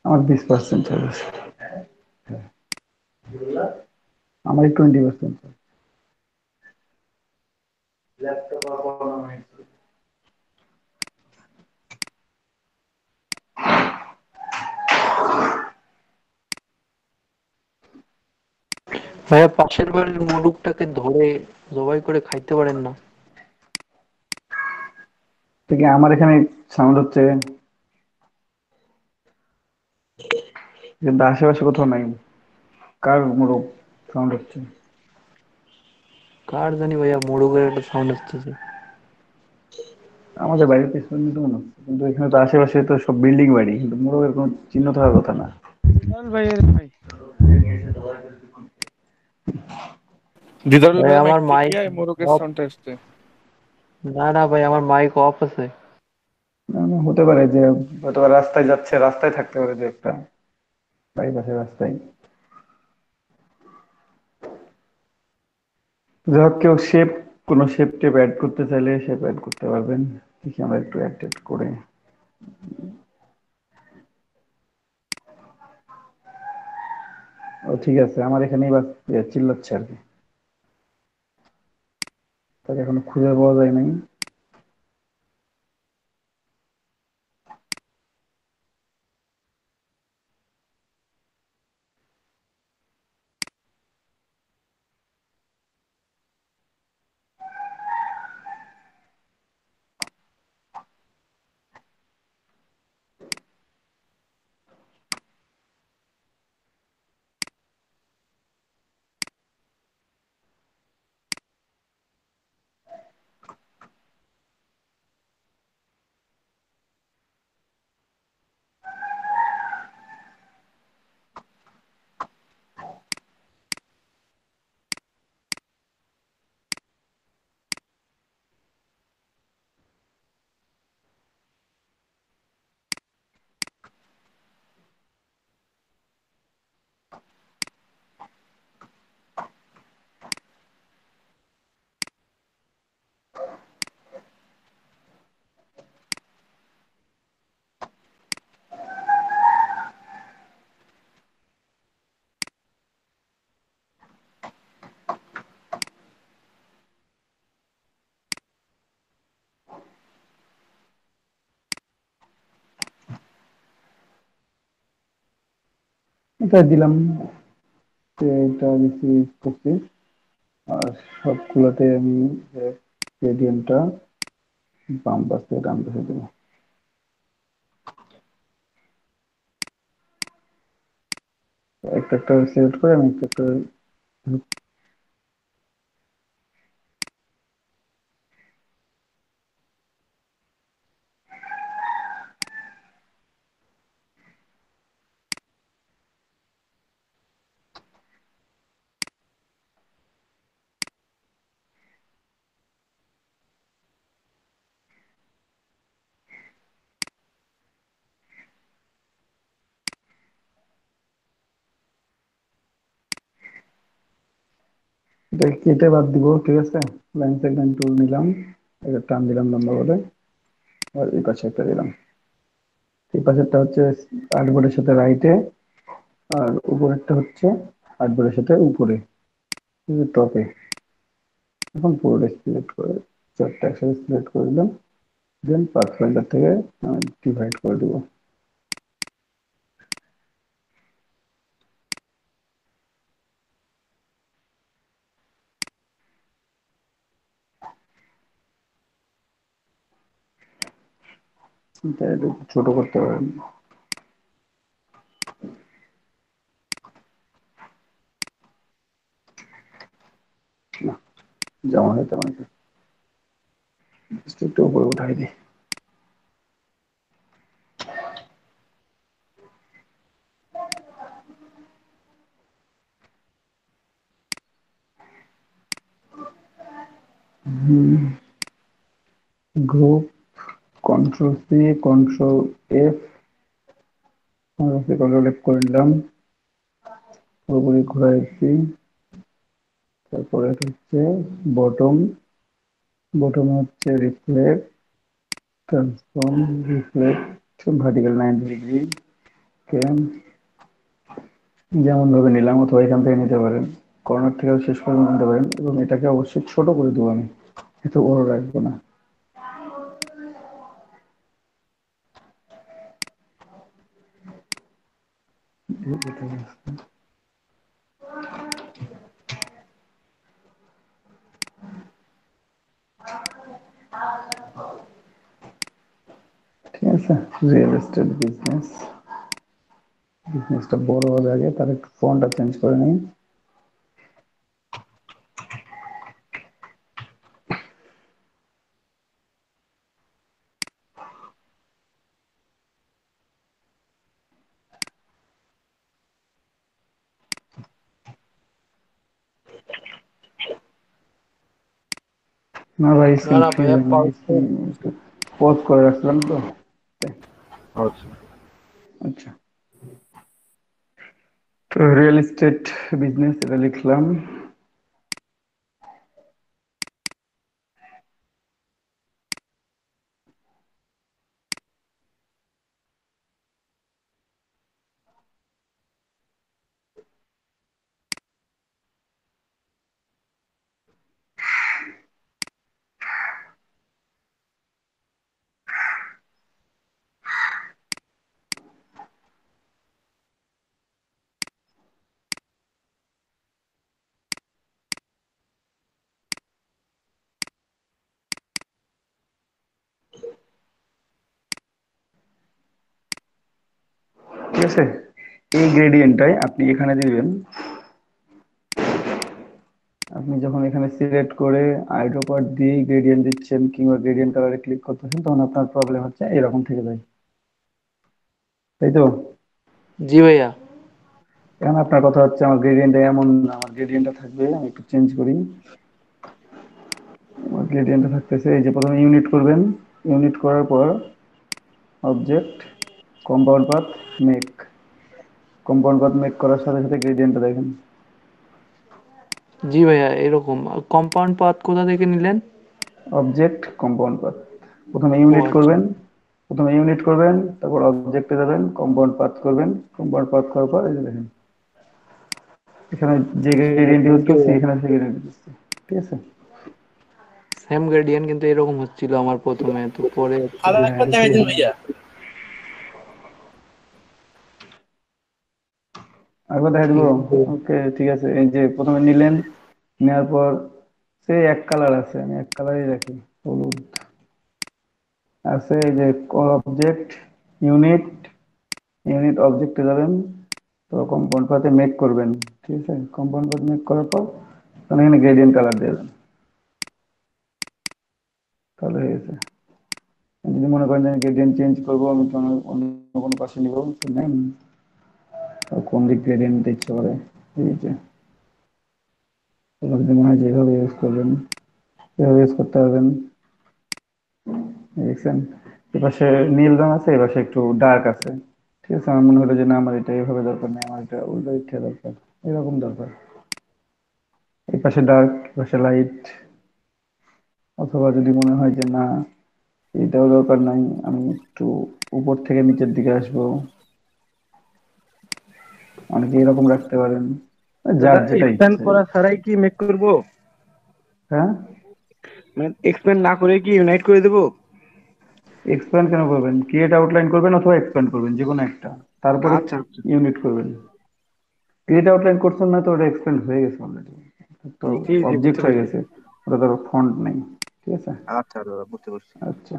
আমার 20% হয়েছে, আমার 20%। ভাইয়া পাশের বাড়ির মোরগটাকে ধরে জবাই করে খাইতে পারেন না? থেকে আমার এখানে সাউন্ড হচ্ছে, কিন্তু আশেপাশে কোথাও নাই। কার মোরগ সাউন্ড হচ্ছে? কার জানি ভাইয়া মোরগের একটা সাউন্ড আসতেছে। আমাদের বাড়ির পিছনে তো মনে হচ্ছে, কিন্তু এখানে তো আশেপাশে তো সব বিল্ডিং বাড়ি, কিন্তু মোরগের কোনো চিহ্ন থাকার কথা না। দিদারুল ভাইয়ের ভাই, দিদারুল ভাই ভাইয়ের আমার মাইকটা কি মাইক হয় মোরগের অফ। সাউন্ডটা আসছে? না না ভাই, আমার মাইক অফ আছে। না, না, হতে পারে যে হয়তো বা রাস্তায় যাচ্ছে, রাস্তায় থাকতে পারে যে একটা বাড়ির পাশে রাস্তায়। যাই হোক, কেউ শেপ, কোনো শেপ টেপ অ্যাড করতে চাইলে শেপ অ্যাড করতে পারবেন। দেখি আমরা একটু অ্যাড টেড করে। ও ঠিক আছে, আমার এখানেই বাস চিল্লাচ্ছে আর কি, তাকে এখনো খুঁজে পাওয়া যায় নাই। এটা দিলাম, এটা বেশি করছি। আর সবগুলোতে আমি গ্রেডিয়েন্টটা বাম পাশ থেকে ডান পাশে দেবো। একটা একটা সিলেক্ট করে আমি একটা একটা এটা কেটে বাদ দিব, ঠিক আছে। লাইন সেগমেন্ট টুল নিলাম, এটা টান দিলাম লম্বা করে, আর এই পাশে একটা দিলাম। এই পাশেরটা হচ্ছে আর্টবোর্ডের সাথে রাইটে, আর উপরেরটা হচ্ছে আর্টবোর্ডের সাথে উপরে, টপে। এখন পুরোটা সিলেক্ট করে চারটা একসাথে সিলেক্ট করে দিলাম, দেন পাথ ফাইন্ডার থেকে ডিভাইড করে দিব। এটা একটু ছোট করতে পারেন। না, যেমন হয় তেমন, একটু উপরে উঠাই দিই। Group control C, control F, control F করে নিলাম, পুরোপুরি ঘুরাইছি। তারপরে এটা হচ্ছে বটম, বটমে হচ্ছে reflect, transform, reflect, vertical 90 degree, ক্যাম, যেমন ভাবে নিলাম, অথবা এখান থেকে নিতে পারেন, কর্নার থেকে শেষ পর্যন্ত নিতে পারেন। এবং এটাকে অবশ্যই ছোট করে দেবো আমি, এত বড় রাখবো না। ঠিক আছে, রিয়েল এস্টেট বিজনেস, বিজনেসটা বড় হবে আগে, তার একটু ফন্টটা চেঞ্জ করে নিই। না ভাই, না না সিম্পলি ভাইয়া, হয় না, পারফেক্ট। পজ করে রাখলাম তো। আচ্ছা, আচ্ছা, তো রিয়েল এস্টেট বিজনেস এটা লিখলাম। ঠিক আছে, এই গ্রেডিয়েন্টটাই আপনি এখানে দিবেন। আপনি যখন এখানে সিলেক্ট করে আইড্রো পার্ট দিয়ে গ্রেডিয়েন্ট দিচ্ছেন কিংবা গ্রেডিয়েন্ট কালারে ক্লিক করতেছেন, তখন আপনার প্রবলেম হচ্ছে এরকম থেকে যায়, তাই তো? জি ভাইয়া। এখন আপনার কথা হচ্ছে আমার গ্রেডিয়েন্টটা এমন না, আমার গ্রেডিয়েন্টটা থাকবে, আমি একটু চেঞ্জ করি। আমার গ্রেডিয়েন্টটা থাকতেছে, এই যে প্রথমে ইউনিট করবেন, ইউনিট করার পর object, compound path, make. Compound path make করার সাথে সাথে গ্রেডিয়েন্টটা দেখেন, জি ভাইয়া, এরকম। কম্পাউন্ড পাথ কোথা থেকে নিলেন? Object compound path. প্রথমে ও ইউনিট আচ্ছা। করবেন, প্রথমে ইউনিট করবেন, তারপর অবজেক্টে যাবেন, কম্পাউন্ড পাথ করবেন, কম্পাউন্ড পাথ করার পর এই যে দেখেন এখানে যে গ্রেডিয়েন্ট ইউজ থ্যাংক ইউ করছি ভাইয়া। এখানে সেই গ্রেডিয়েন্ট দিচ্ছি, ঠিক আছে। সেম গ্রেডিয়েন্ট কিন্তু এরকম হচ্ছিল আমার প্রথমে, তো পরে আর হ্যাঁ, একবার দেখাই এটাই দিন হয়। ভাইয়া। একবার দেখা দিব। কিন্তু ওকে ঠিক আছে, এই যে প্রথমে নিলেন, নেওয়ার পর সে এক কালার আছে, আমি এক কালারই রাখি, হলুদ আছে। এই যে অবজেক্ট, ইউনিট, ইউনিট অবজেক্টে যাবেন, তো কম্পাউন্ড পাথে মেক করবেন। ঠিক আছে, কম্পাউন্ড পাথ মেক করার পর তখন এখানে গ্রেডিয়েন্ট কালার দেবেন, তাহলে হয়ে গেছে। যদি মনে করেন যে আমি গ্রেডিয়েন্ট চেঞ্জ করবো, আমি তো অন্য কোনো পাশে নিবো, তো নেন, কোন দিক গ্রেডিয়েন্ট নিতে ইচ্ছে করে, এই যে তোমার যদি মনে হয় যে এভাবে ইউজ করবেন, এভাবে ইউজ করতে পারবেন। দেখছেন, এপাশে নীল রং আছে, এপাশে একটু ডার্ক আছে। ঠিক আছে, আমার মনে হলো যে না, আমার এটা এভাবে দরকার নেই, আমার এটা উল্টো ইচ্ছা দরকার, এরকম দরকার। এই পাশে ডার্ক, এপাশে লাইট। অথবা যদি মনে হয় যে না, এটাও দরকার নাই, আমি একটু উপর থেকে নিচের দিকে আসবো, অনেকে এরকম রাখতে পারেন, দাদা যার যেটা এক্সপ্যান্ড ইচ্ছে। করা ছাড়াই কি মেক করব? হ্যাঁ, মানে এক্সপ্যান্ড না করে কি ইউনাইট করে দেবো? এক্সপ্যান্ড কেন করবেন? ক্রিয়েট আউটলাইন করবেন অথবা এক্সপ্যান্ড করবেন, যে কোনো একটা, তারপরে আচ্ছা আচ্ছা। ইউনিট করবেন। ক্রিয়েট আউটলাইন করছেন না তো, ওটা এক্সপ্যান্ড হয়ে গেছে অলরেডি, তো জি জি, বুঝতে অবজেক্ট হয়ে পারছি। গেছে, ওটা তো ফন্ট নেই। ঠিক আছে, আচ্ছা দাদা, বুঝতে পারছি। আচ্ছা।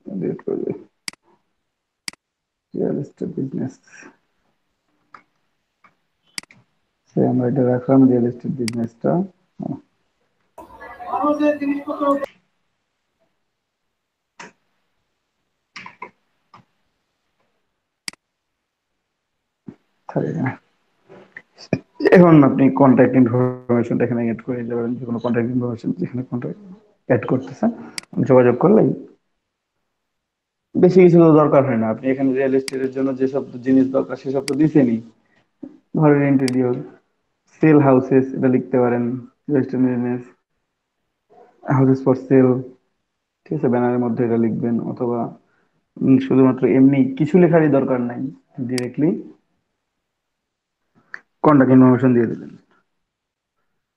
ডিলিট করবে, রিয়েল এস্টেট বিজনেস, সে আমরা এটা রাখলাম, রিয়েল এস্টেট বিজনেসটা। এখন আপনি কন্ট্যাক্ট ইনফরমেশনটা এখানে অ্যাড করে দিতে পারেন, যে কোনো কন্ট্যাক্ট ইনফরমেশন যেখানে কন্ট্যাক্ট অ্যাড করতেছেন, যোগাযোগ করলেই, বেশি কিছু তো দরকার হয় না। আপনি এখানে রিয়েল এস্টেটের জন্য যেসব জিনিস দরকার সেসব তো দিছেনই। ধরেন ইন্টেরিয়র, সেল হাউসেস, এটা লিখতে পারেন, real estate business, houses for sale. ঠিক আছে, ব্যানারের মধ্যে এটা লিখবেন, অথবা শুধুমাত্র এমনি কিছু লেখারই দরকার নাই, ডিরেক্টলি কন্ট্যাক্ট ইনফরমেশন দিয়ে দিবেন।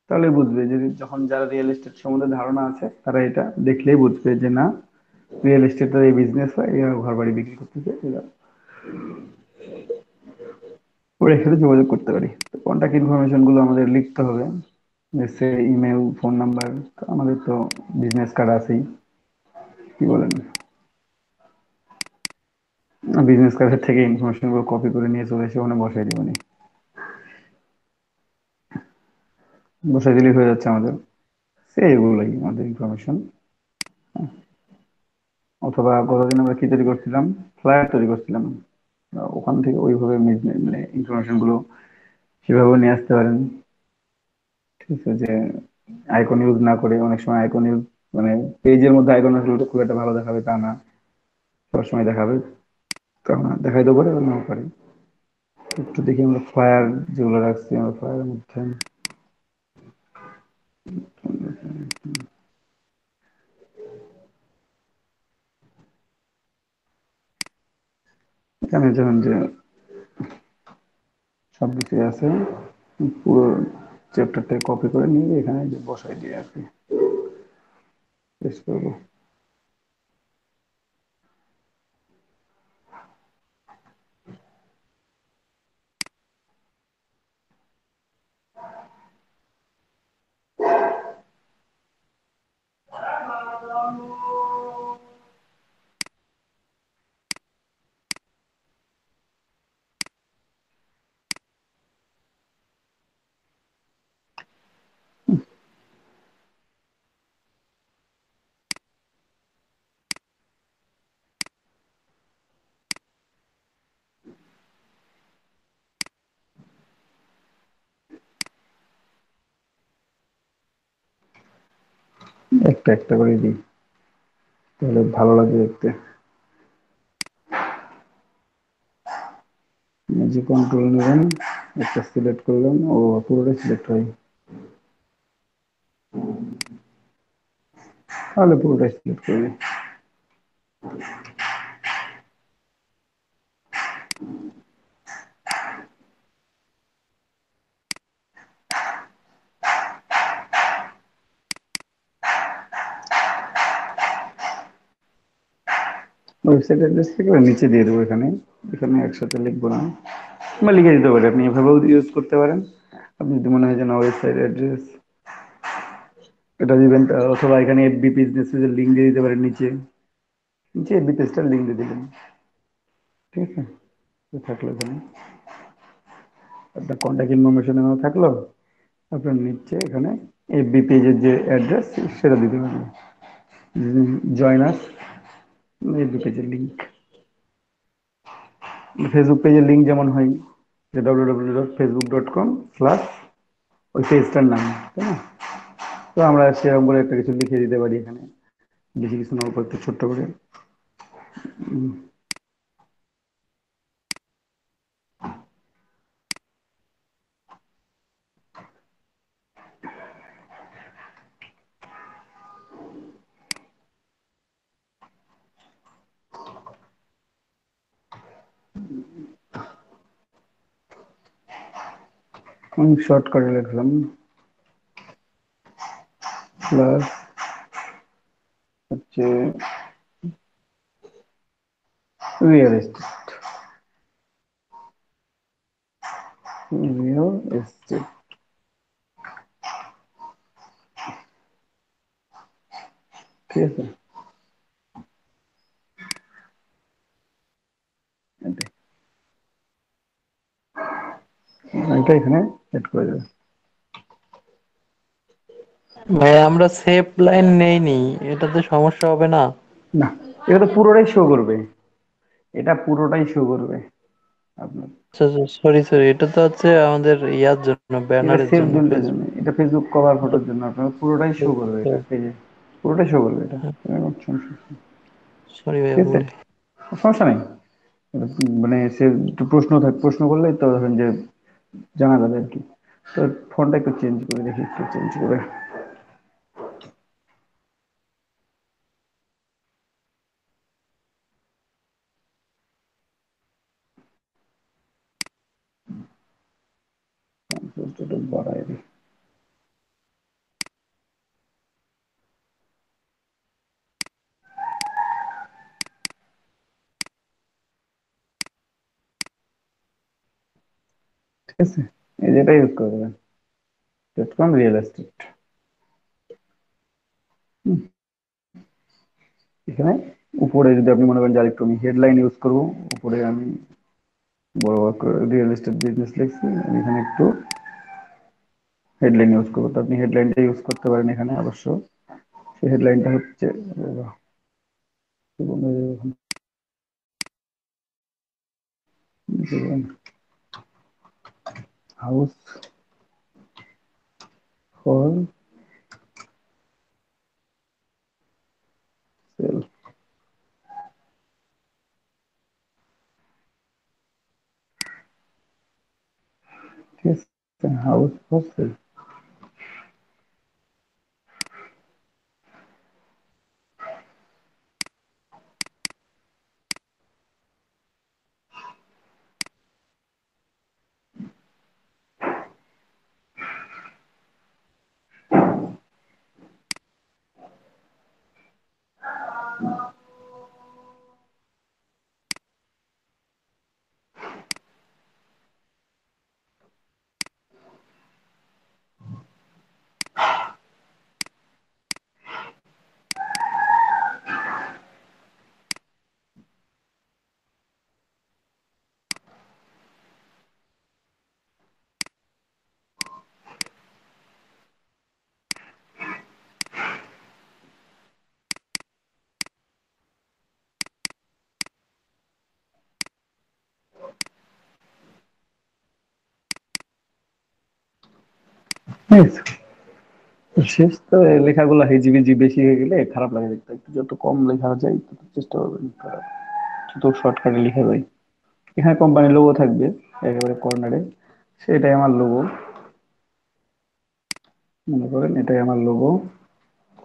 তাহলে বুঝবে যে, যখন যারা রিয়েল এস্টেট সম্বন্ধে ধারণা আছে তারা এটা দেখলেই বুঝবে যে না, রিয়েল এস্টেটের এই বিজনেস হয়, এরা ঘর বাড়ি বিক্রি করতেছে, এরা ওরা এর সাথে যোগাযোগ করতে পারি। তো কন্ট্যাক্ট ইনফরমেশন গুলো আমাদের লিখতে হবে, সে ইমেল, ফোন নাম্বার, আমাদের তো বিজনেস কার্ড আছেই, কি বলেন, বিজনেস কার্ডের থেকে ইনফরমেশন গুলো কপি করে নিয়ে চলে এসে ওখানে বসাই দিবনি, বসাই দিলেই হয়ে যাচ্ছে আমাদের। সে এগুলোই আমাদের ইনফরমেশন। অথবা গতদিন আমরা কি তৈরি করছিলাম, ফ্লায়ার তৈরি করছিলাম, ওখান থেকে ওইভাবে মানে ইনফরমেশন গুলো সেভাবে নিয়ে আসতে পারেন। ঠিক আছে, যে আইকন ইউজ না করে, অনেক সময় আইকন ইউজ, মানে পেজের মধ্যে আইকন আসলে খুব একটা ভালো দেখাবে তা না, সবসময় দেখাবে তা না, দেখাইতেও পারে বা নাও পারে। একটু দেখি আমরা ফ্লায়ার যেগুলো রাখছি, আমরা ফ্লায়ারের মধ্যে এখানে যেমন যে সব কিছু আছে, পুরো চ্যাপ্টারটা কপি করে নিয়ে এখানে যে বসাই দিয়ে আর কি পেস্ট করবো। একটা একটা করে দিই, তাহলে ভালো লাগে দেখতে। যে কন্ট্রোল নেবেন, একটা সিলেক্ট করবেন, ও পুরোটাই সিলেক্ট হয়, তাহলে পুরোটাই সিলেক্ট করবে। ওয়েবসাইট অ্যাড্রেস থেকে নিচে দিয়ে দেবো, এখানে এখানে একসাথে লিখবো না, বা লিখে দিতে পারি, আপনি এভাবেও ইউজ করতে পারেন। আপনি যদি মনে হয় যে না ওয়েবসাইট অ্যাড্রেস এটা দিবেন, অথবা এখানে এফবি বিজনেস পেজের লিঙ্ক দিয়ে দিতে পারেন, নিচে নিচে এফবি পেজটার লিঙ্ক দিয়ে দিবেন, ঠিক আছে? তো থাকলো এখানে আপনার কন্ট্যাক্ট ইনফরমেশন থাকলো, আপনার নিচে এখানে এফবি পেজের যে অ্যাড্রেস সেটা দিতে পারবেন, জয়েন আস এফবি পেজের লিঙ্ক। ফেসবুক পেজের লিঙ্ক যেমন হয় যে www.facebook.com/ ওই পেজটার নাম, তাই না? তো আমরা সেরকম করে একটা কিছু লিখে দিতে পারি এখানে, বেশি কিছু না, একটু ছোট্ট করে। শর্ট করে লিখলাম প্লাস হচ্ছে রিয়েল এস্টেট, রিয়েল এস্টেট, ঠিক আছে? এটা এখানে এড করে দেবে। ভাই আমরা সেফ লাইন নেইনি, এটাতে সমস্যা হবে না? না, এটা তো পুরোটাই শো করবে, এটা পুরোটাই শো করবে আপনার। আচ্ছা সরি সরি, এটা তো হচ্ছে আমাদের ইয়ার জন্য, এটা ব্যানারের সেভ জন্য, দুলটার জন্য, ফেসবুক। এটা ফেসবুক কভার ফটোর জন্য, আপনার পুরোটাই শো করবে, এটা পেজে পুরোটাই শো করবে, এটা এরকম সমস্যা নেই, সরি ভাই, ঠিক আছে? ভুল। সমস্যা নেই। এটা মানে সে একটু প্রশ্ন করলেই তো ধরেন যে জানা যাবে আর কি। তো ফোনটা একটু চেঞ্জ করে দেখি, একটু চেঞ্জ করে। একটু বাড়াই দিই। ঠিক আছে, এই যেটা ইউজ করে দেবেন, ডটকম রিয়েল এস্টেট। এখানে উপরে যদি আপনি মনে করেন যে আরেকটু আমি হেডলাইন ইউজ করবো, উপরে আমি বড় রিয়েল এস্টেট বিজনেস লিখছি, আমি এখানে একটু হেডলাইন ইউজ করবো, তো আপনি হেডলাইনটা ইউজ করতে পারেন এখানে অবশ্য। সেই হেডলাইনটা হচ্ছে হাউস ফর সেল, ঠিক আছে? House for sale. ঠিক আছে? শেষ তো, লেখাগুলো হিজিবিজি বেশি হয়ে গেলে খারাপ লাগে দেখতে, একটু যত কম লেখা যায় তত চেষ্টা করবেন করার, যত শর্টকাটে লেখা যায়। এখানে কোম্পানির লোগো থাকবে একেবারে কর্নারে, সেটাই আমার লোগো, মনে করেন এটাই আমার logo.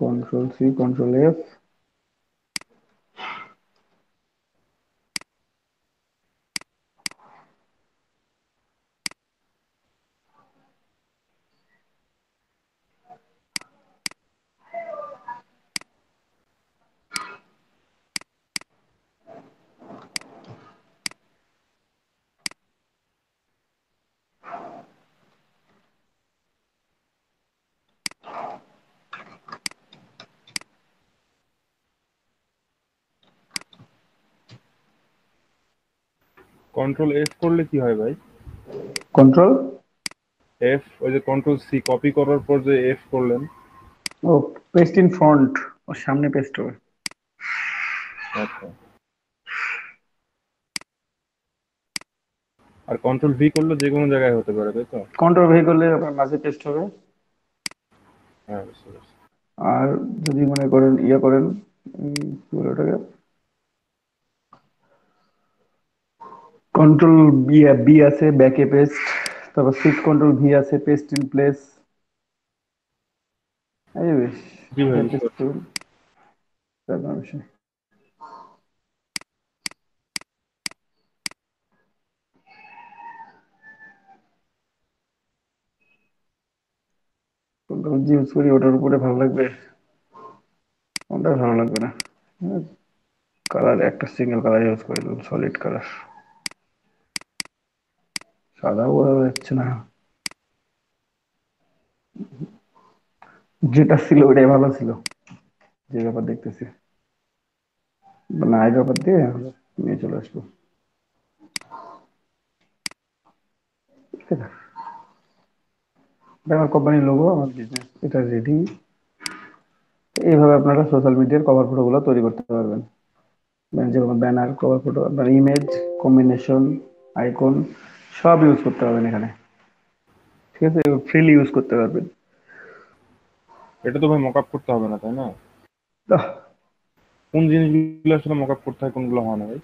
Control C, control F, control F করলে কি হয় ভাই? কন্ট্রোল এফ, ওই যে কন্ট্রোল সি কপি করার পর যে এফ করলেন। ও পেস্ট ইন ফ্রন্ট, ওর সামনে পেস্ট হবে। আচ্ছা, আর কন্ট্রোল ভি করলে যে কোনো জায়গায় হতে পারে, তাই তো? কন্ট্রোল ভি করলে আপনার মাঝে পেস্ট হবে। হ্যাঁ, বুঝতে পারছি। আর যদি মনে করেন ইয়ে করেন, কি বলে ওটাকে, কন্ট্রোল বি, বি আছে ব্যাকে পেস্ট, তারপর শিফট কন্ট্রোল ভি আছে পেস্ট ইন প্লেস। এই বেশ জি ভাই, বুঝতে পেস্ট পারছি। করুন, তারপর বিষয়। কন্ট্রোল জি ইউজ করি, ওটার উপরে ভালো লাগবে, কোনটা ভালো লাগবে না। কালার একটা সিঙ্গেল কালার ইউজ করে দিলাম, সলিড কালার, সাদা বোঝা যাচ্ছে না। যেটা ছিল ওটাই ভালো ছিল, যে ব্যাপার দেখতেছি না, এই ব্যাপার দিয়ে নিয়ে চলে আসবো। ঠিক আছে, এটা আমার কোম্পানির লোগো, আমার বিজনেস, এটা রেডি। এইভাবে আপনারা সোশ্যাল মিডিয়ার কভার ফটো গুলো তৈরি করতে পারবেন। যে কোনো ব্যানার, কভার ফটো, আপনার ইমেজ, কম্বিনেশন, আইকন সব ইউজ করতে পারবেন এখানে। ঠিক আছে, ফ্রিলি ইউজ করতে পারবেন। এটা তো ভাই মকআপ করতে হবে না, তাই না? আহ, কোন জিনিসগুলো আসলে মকআপ করতে হয়, কোনগুলো হয় না ভাই?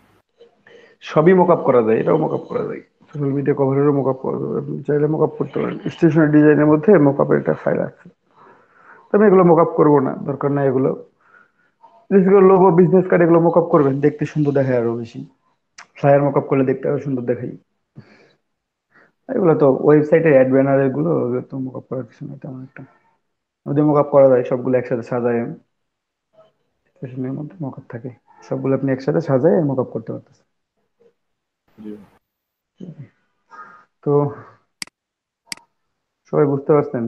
সবই মকআপ করা যায়, এটাও মকআপ করা যায়। সোশ্যাল মিডিয়া কভারেরও মকআপ করা যাবে, আপনি চাইলে মকআপ করতে পারেন। স্টেশনারি ডিজাইনের মধ্যে মকআপের একটা ফাইল আছে, তবে এগুলো মকআপ করবো না, দরকার নাই এগুলো। যেগুলো লোগো, বিজনেস কার্ড, এগুলো মকআপ করবেন, দেখতে সুন্দর দেখায় আরো বেশি। ফ্লায়ার মকআপ করলে দেখতে আরো সুন্দর দেখাই। এগুলো তো ওয়েবসাইটের অ্যাড ব্যানার, এগুলো ওগুলো তো মকআপ করার কিছু না তেমন একটা। যদি মকআপ করা যায়, সবগুলো একসাথে সাজায়, স্টেশনের মধ্যে মকআপ থাকে, সবগুলো আপনি একসাথে সাজায় মকআপ করতে পারতেছেন। জি। তো সবাই বুঝতে পারছেন?